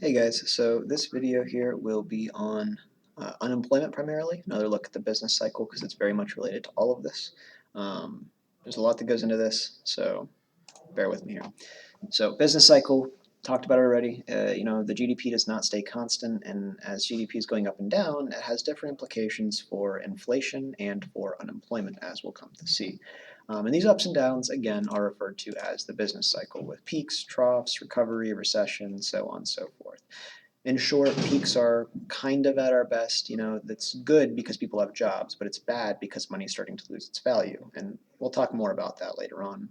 Hey guys, so this video here will be on unemployment primarily, another look at the business cycle because it's very much related to all of this. Um, there's a lot that goes into this, so bear with me here. So business cycle, talked about it already. The GDP does not stay constant, and as GDP is going up and down, it has different implications for inflation and for unemployment, as we'll come to see. And these ups and downs, again, are referred to as the business cycle, with peaks, troughs, recovery, recession, so on and so forth. In short, peaks are kind of at our best. That's good because people have jobs, but it's bad because money is starting to lose its value. And we'll talk more about that later on.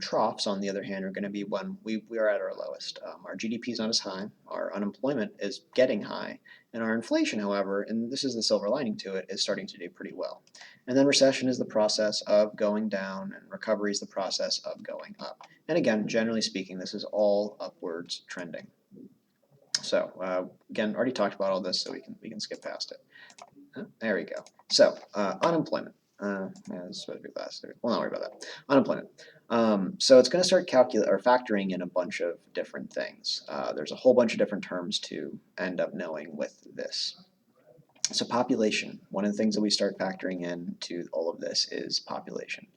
Troughs, on the other hand, are going to be when we are at our lowest. Our GDP is not as high, our unemployment is getting high, and our inflation, however, and this is the silver lining to it, is starting to do pretty well. And then recession is the process of going down, and recovery is the process of going up. And again, generally speaking, this is all upwards trending. So again, already talked about all this, so we can skip past it. There we go. So unemployment. This supposed to be last. We'll not worry about that. Unemployment. So it's going to start factoring in a bunch of different things. There's a whole bunch of different terms to end up knowing with this. So population. One of the things that we start factoring into all of this is population.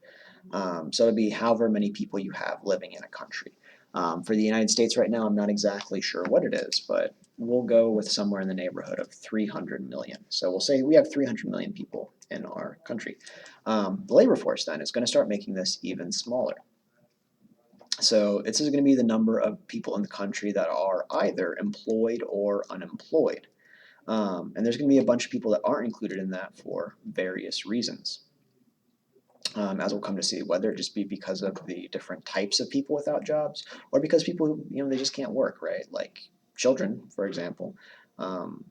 So it'd be however many people you have living in a country. For the United States right now, I'm not exactly sure what it is, but we'll go with somewhere in the neighborhood of 300 million. So we'll say we have 300 million people in our country. The labor force then is going to start making this even smaller. So this is going to be the number of people in the country that are either employed or unemployed. And there's going to be a bunch of people that aren't included in that for various reasons. As we'll come to see, whether it just be because of the different types of people without jobs, or because people who, they just can't work, right? Like children, for example, um,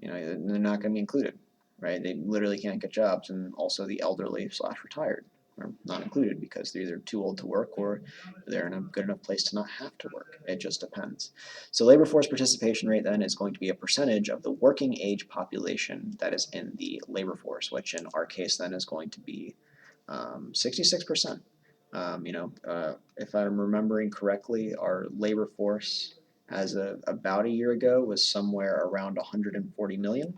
they're not going to be included, right? They literally can't get jobs, and also the elderly / retired are not included because they're either too old to work or they're in a good enough place to not have to work. It just depends. So labor force participation rate then is going to be a percentage of the working age population that is in the labor force, which in our case then is going to be 66%. If I'm remembering correctly, our labor force about a year ago was somewhere around 140 million.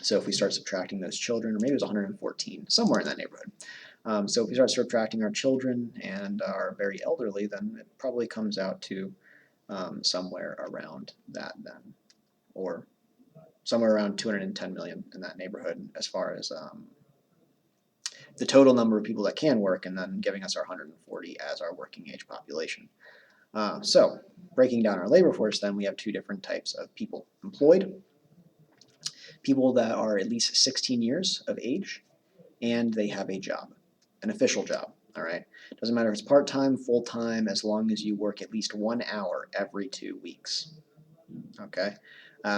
So if we start subtracting those children, or maybe it was 114, somewhere in that neighborhood. So if we start subtracting our children and our very elderly, then it probably comes out to somewhere around that then, or somewhere around 210 million in that neighborhood as far as the total number of people that can work, and then giving us our 140 as our working age population. So breaking down our labor force, then we have two different types of people: employed, people that are at least 16 years of age, and they have a job, an official job. All right. Doesn't matter if it's part-time, full-time, as long as you work at least 1 hour every 2 weeks. Okay.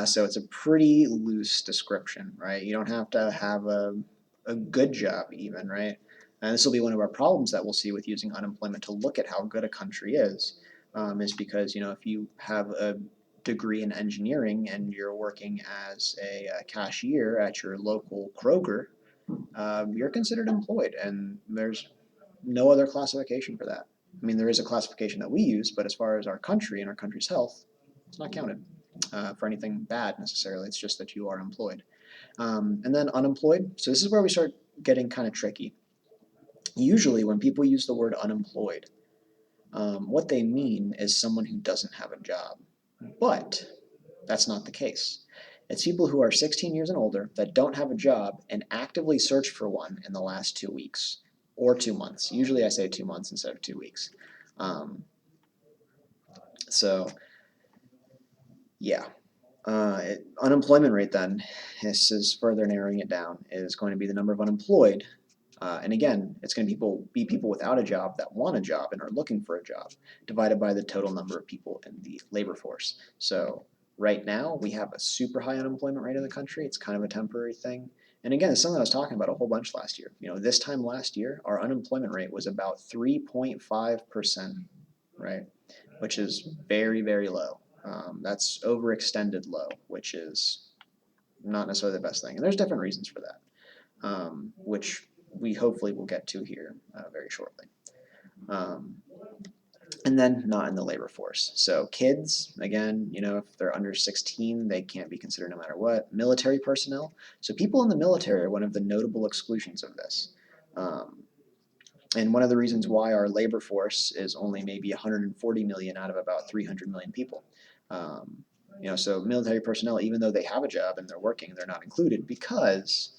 So it's a pretty loose description, right? You don't have to have a good job even, right? And this will be one of our problems that we'll see with using unemployment to look at how good a country is because, if you have a degree in engineering and you're working as a cashier at your local Kroger, you're considered employed, and there's no other classification for that. I mean, there is a classification that we use, but as far as our country and our country's health, it's not counted for anything bad necessarily. It's just that you are employed. And then unemployed. So this is where we start getting kind of tricky. Usually, when people use the word unemployed, what they mean is someone who doesn't have a job. But that's not the case. It's people who are 16 years and older that don't have a job and actively search for one in the last 2 weeks or 2 months. Usually I say 2 months instead of 2 weeks. So, yeah. Unemployment rate then, this is further narrowing it down, is going to be the number of unemployed. And again, it's going to be people without a job that want a job and are looking for a job, divided by the total number of people in the labor force. So right now, we have a super high unemployment rate in the country. It's kind of a temporary thing. And again, it's something I was talking about a whole bunch last year. This time last year, our unemployment rate was about 3.5%, right? Which is very, very low. That's overextended low, which is not necessarily the best thing. And there's different reasons for that, which we hopefully will get to here very shortly. Um, and then not in the labor force. So kids, again, if they're under 16, they can't be considered no matter what. Military personnel. So people in the military are one of the notable exclusions of this. Um, and one of the reasons why our labor force is only maybe 140 million out of about 300 million people. Um, so military personnel, even though they have a job and they're working, they're not included because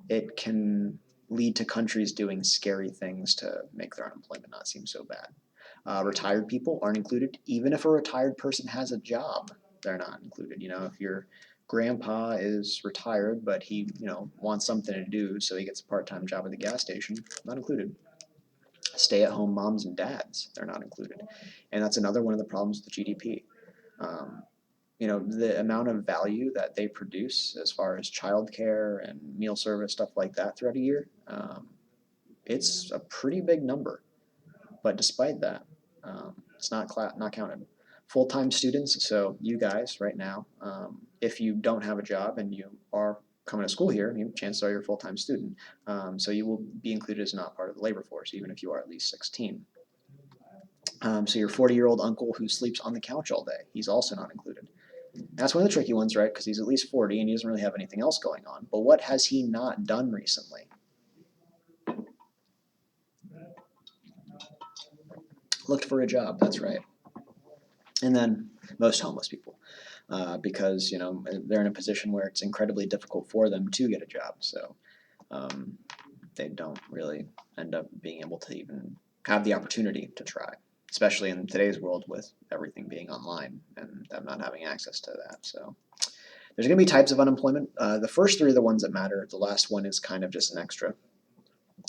it can lead to countries doing scary things to make their unemployment not seem so bad. Retired people aren't included. Even if a retired person has a job, they're not included. If your grandpa is retired, but he, wants something to do, so he gets a part-time job at the gas station, not included. Stay-at-home moms and dads, they're not included. And that's another one of the problems with the GDP. Um, the amount of value that they produce as far as childcare and meal service, stuff like that throughout a year, it's a pretty big number. But despite that, it's not counted. Full-time students, so you guys right now, if you don't have a job and you are coming to school here, chances are you're a full-time student. So you will be included as not part of the labor force, even if you are at least 16. So your 40-year-old uncle who sleeps on the couch all day, he's also not included. That's one of the tricky ones, right? Because he's at least 40 and he doesn't really have anything else going on. But what has he not done recently? Looked for a job, that's right. And then most homeless people, because they're in a position where it's incredibly difficult for them to get a job. So they don't really end up being able to even have the opportunity to try, especially in today's world with everything being online and them not having access to that. So there's going to be types of unemployment. The first three are the ones that matter. The last one is kind of just an extra.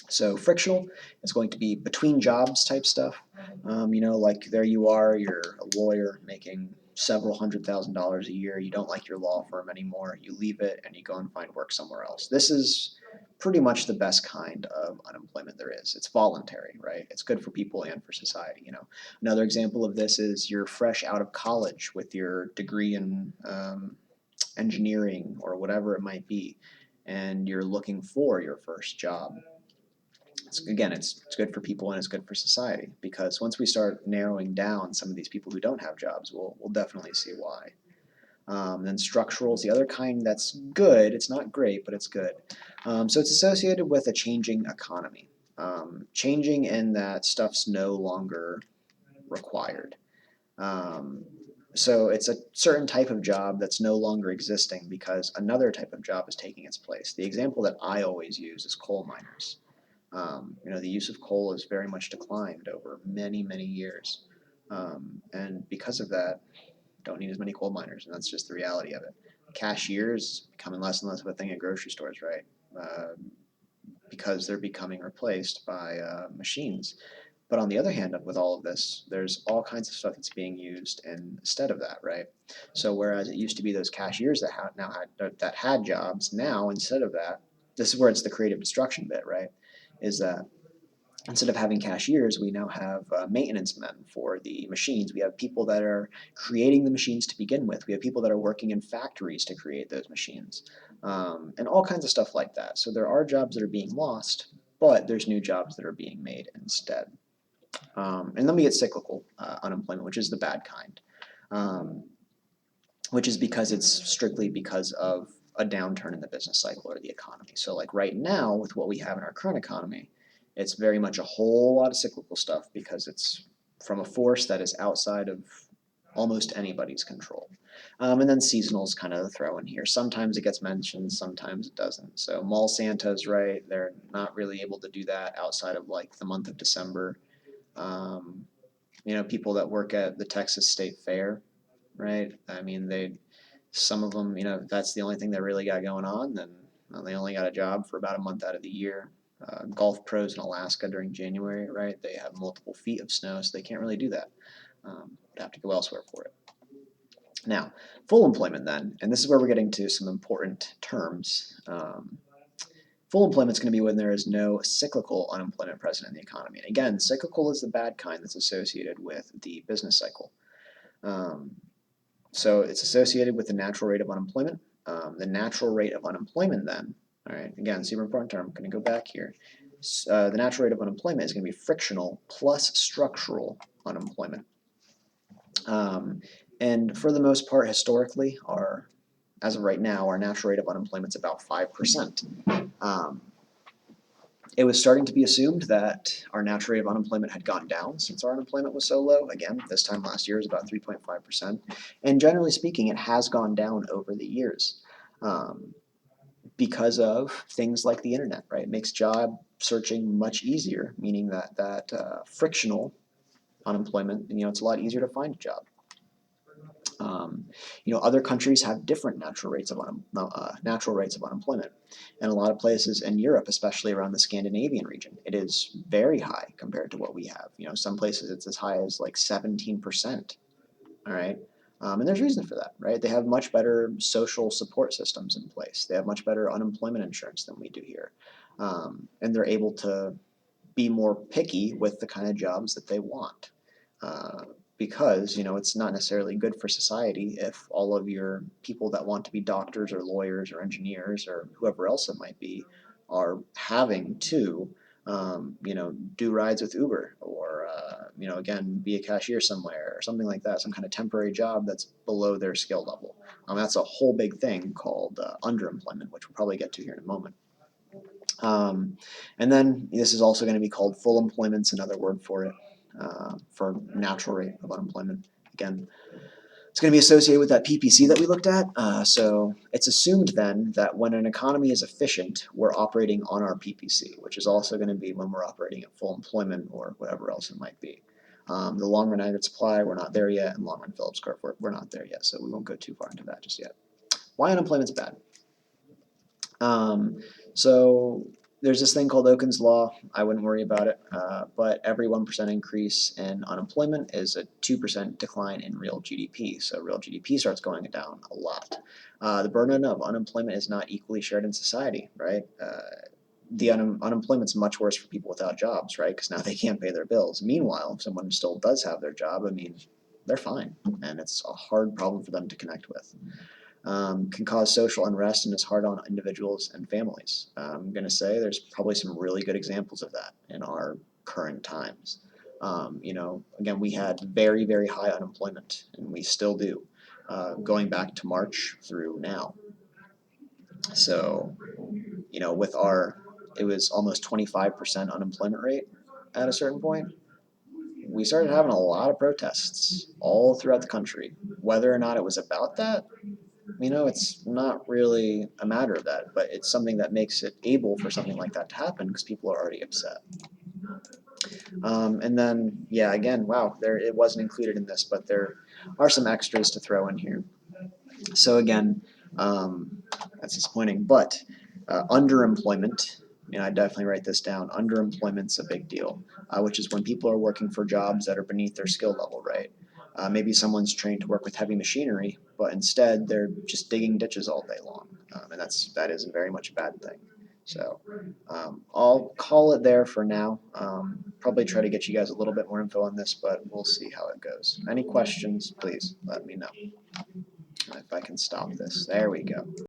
So frictional is going to be between jobs type stuff. Like there you are, you're a lawyer making several $100,000 a year. You don't like your law firm anymore. You leave it and you go and find work somewhere else. This is pretty much the best kind of unemployment there is. It's voluntary, right? It's good for people and for society. Another example of this is you're fresh out of college with your degree in engineering or whatever it might be, and you're looking for your first job. It's good for people and it's good for society, because once we start narrowing down some of these people who don't have jobs, we'll definitely see why. Then structural is the other kind that's good. It's not great, but it's good. So it's associated with a changing economy. Changing in that stuff's no longer required. So it's a certain type of job that's no longer existing because another type of job is taking its place. The example that I always use is coal miners. The use of coal has very much declined over many, many years. And because of that, don't need as many coal miners, and that's just the reality of it. Cashiers becoming less and less of a thing at grocery stores, right? Because they're becoming replaced by machines. But on the other hand, with all of this, there's all kinds of stuff that's being used instead of that, right? So whereas it used to be those cashiers that had jobs, now instead of that, this is where it's the creative destruction bit, right? Is that instead of having cashiers, we now have maintenance men for the machines. We have people that are creating the machines to begin with. We have people that are working in factories to create those machines, and all kinds of stuff like that. So there are jobs that are being lost, but there's new jobs that are being made instead. And then we get cyclical unemployment, which is the bad kind, which is because it's strictly because of a downturn in the business cycle or the economy. So like right now, with what we have in our current economy, it's very much a whole lot of cyclical stuff because it's from a force that is outside of almost anybody's control. And then seasonal is kind of the throw in here. Sometimes it gets mentioned, sometimes it doesn't. So mall Santa's, right, they're not really able to do that outside of like the month of December. Um, people that work at the Texas State Fair, right? I mean, some of them, if that's the only thing they really got going on, then they only got a job for about a month out of the year. Golf pros in Alaska during January, right? They have multiple feet of snow, so they can't really do that. Would have to go elsewhere for it. Now, full employment then, and this is where we're getting to some important terms. Full employment is going to be when there is no cyclical unemployment present in the economy. And again, cyclical is the bad kind that's associated with the business cycle. So it's associated with the natural rate of unemployment. The natural rate of unemployment then, all right, again, super important term, I'm going to go back here. The natural rate of unemployment is going to be frictional plus structural unemployment. And for the most part, historically, as of right now, our natural rate of unemployment is about 5%. It was starting to be assumed that our natural rate of unemployment had gone down since our unemployment was so low. Again, this time last year was about 3.5%. And generally speaking, it has gone down over the years because of things like the internet, right? It makes job searching much easier, meaning that frictional unemployment, it's a lot easier to find a job. Other countries have different natural rates of unemployment, and a lot of places in Europe, especially around the Scandinavian region, it is very high compared to what we have. Some places it's as high as like 17%. All right, and there's reason for that, right? They have much better social support systems in place. They have much better unemployment insurance than we do here, and they're able to be more picky with the kind of jobs that they want. Because it's not necessarily good for society if all of your people that want to be doctors or lawyers or engineers or whoever else it might be are having to do rides with Uber or again be a cashier somewhere or something like that, some kind of temporary job that's below their skill level. That's a whole big thing called underemployment, which we'll probably get to here in a moment. And then this is also going to be called full employment's another word for it. For natural rate of unemployment. Again, it's going to be associated with that PPC that we looked at. So it's assumed then that when an economy is efficient, we're operating on our PPC, which is also going to be when we're operating at full employment or whatever else it might be. The long run aggregate supply, we're not there yet, and long run Phillips curve, we're not there yet, so we won't go too far into that just yet. Why unemployment's bad? So there's this thing called Okun's Law. I wouldn't worry about it, but every 1% increase in unemployment is a 2% decline in real GDP. So real GDP starts going down a lot. The burden of unemployment is not equally shared in society, right? The unemployment's much worse for people without jobs, right? Because now they can't pay their bills. Meanwhile, if someone still does have their job, they're fine, and it's a hard problem for them to connect with. Can cause social unrest and is hard on individuals and families. I'm going to say there's probably some really good examples of that in our current times. Again, we had very, very high unemployment, and we still do, going back to March through now. So, it was almost 25% unemployment rate at a certain point. We started having a lot of protests all throughout the country. Whether or not it was about that, it's not really a matter of that, but it's something that makes it able for something like that to happen because people are already upset. And then, yeah, again, wow, it wasn't included in this, but there are some extras to throw in here. So again, that's disappointing, but underemployment, I definitely write this down, underemployment's a big deal, which is when people are working for jobs that are beneath their skill level, right? Maybe someone's trained to work with heavy machinery, but instead they're just digging ditches all day long, and that is very much a bad thing. So I'll call it there for now. Probably try to get you guys a little bit more info on this, but we'll see how it goes. Any questions, please let me know. If I can stop this. There we go.